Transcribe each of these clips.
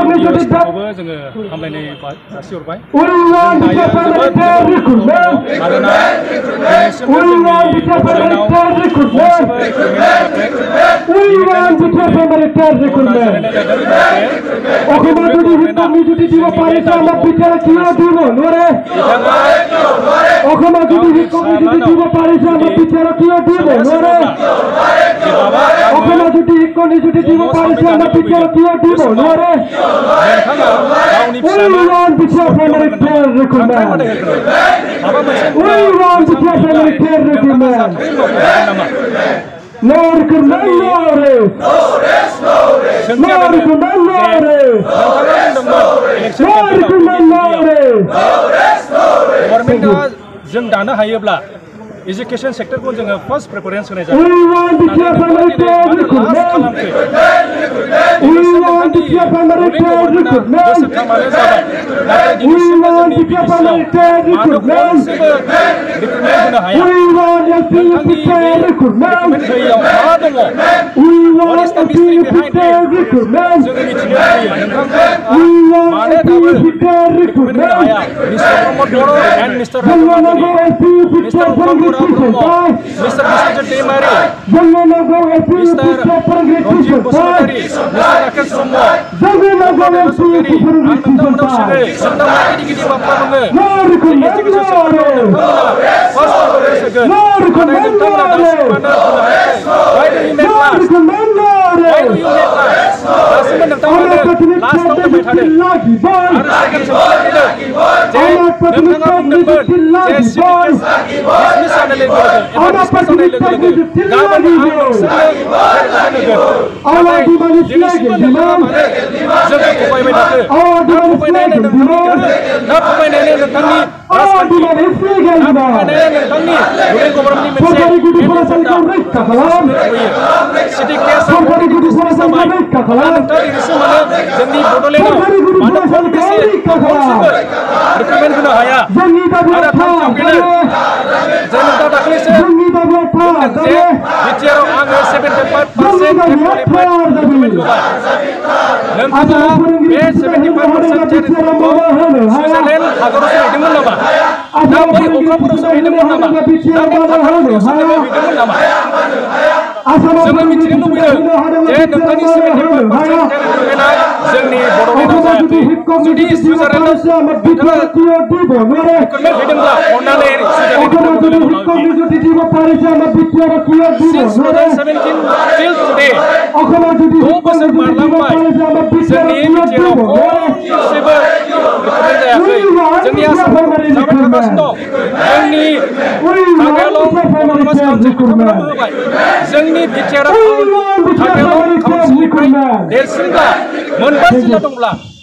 स्कुलखौबो जोङो हामलायनाय जासिहरबाय मानोना दिनैसिमबो जोंनि बड'लेण्डआव जों दानो हायोब्ला एजुकेशन सेक्टर को जोङो फर्स्ट प्रेफरेंस होनाय जायो Mr. Demari, Mr. Ronjit Boswatari, Mr. Rakesh Romo,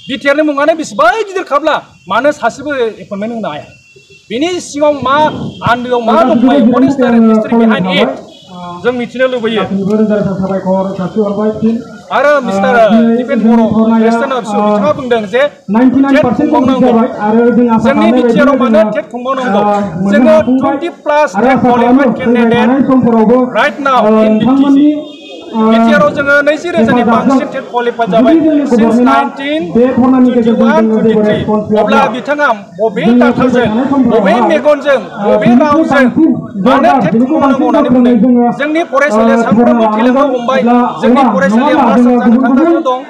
BTR मुङानो बेसेबां गिदिर खाब्ला मानो सासेबो एपइन्टमेन्ट होनो हाया बेनि सिङाव मा आन्दोआव मा दंबाय what is the mystery behind it जों मिथिनो लुबैयो आरो mister Dipen Boro' president office बिथाङा बुंदों जे टेट खुंबावनांगौ जोंनि बिटिआरआव मानो टेट खुंबावनांगौ जोङो 20+ TET qualified candidate right now in BTC BTR जोङो 20,000 नि बांसिन टेट क्वालिफाइड जाबाय सिन्स 1921-23 अब्ला बिथाङा बबे डाटाजों बबे मेगनजों बबे रावजों मानो टेट खुंबावनांगौ होननानै बुंदों जोंनि फरायसालिया सानफ्रोमबो थैलांनो हमबाय जोंनि फरायसालिया पास जानो थांगासिनो दं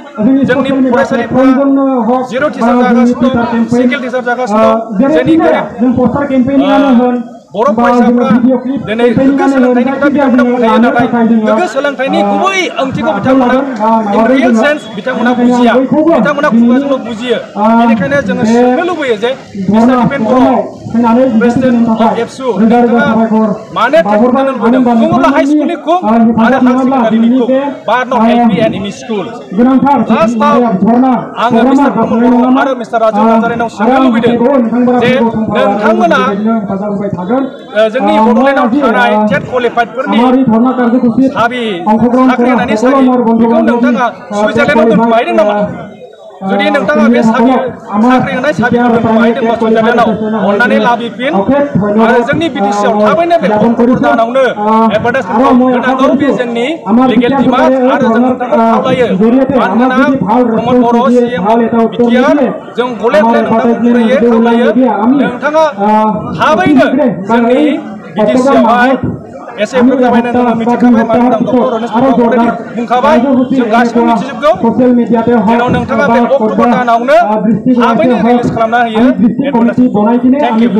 जोंनि फरायसालिफोरा जिर' टिचार जागासिनो दं सिंगल टिचार जागासिनो दं जोंनि बर' फरायसाफ्रा दिनै गोग्गो सोलोंथाइनि खोथा बिथांमोना बुंखायो नाथाय गोग्गो सोलोंथाइनि गुबै ओंथिखौ बिथांमोना इन रियेल सेन्स बिथांमोना बुजिया बिथांमोना खुगाजोंल' बुजियो बेनिखायनो जोङो सोंनो लुबैयो जे mister Dipen Boro' president of ABSU नोंथाङा मानो टेट खुंनो लुबैदों खुङोब्ला हाई स्कुलनि खुं आरो हाई सेकेन्डारिनि खुं बाट नट LP एन्ड एमइ स्कुल लास्टआव आङो मिस्टार बर' आरो मिस्टार राजु नार्जारिनाव सोंनो लुबैदों जे नोंथांमोना जोंनि बड'लेण्डआव थानाय टेट क्वालिफाइडफोरनि साबि साख्रि होनानै साबि बेखौ नोंथाङा सुइजारलेण्डआव दोनखुमाहैदों नामा जुदि नोंथाङा बे साख्रि होनाय साबिफोरखौहाय दोनबा सुइजारलेण्डआव अननानै लाबोफिन आरो जोंनि बिटिसिआव थाबैनो बे भुटानावनो एडभार्टाइजमेन्टखौ होनांगौ बे जोंनि लिगेल डिमान्ड आरो जों नोंथांखौ खावलायो मानोना प्रमद बर' CM बिटिआर जों गले गले नोंथांखौ गुरैयै खावलायो नोंथाङा थाबैनो जोंनि बिटिसिआवहाय एसे जाबाय नोंथाङा मिथिखाबाय मानो होनबा डक्टर रनेश बर'आ अलरेडि बुंखाबाय जों गासिबो मिथिजोबगौ जेराव नोंथाङा बे अक्ट'बर दानावनो थाबैनो रिलिज खालामना होयो एडभार्टाइजमेन्ट। Thank you.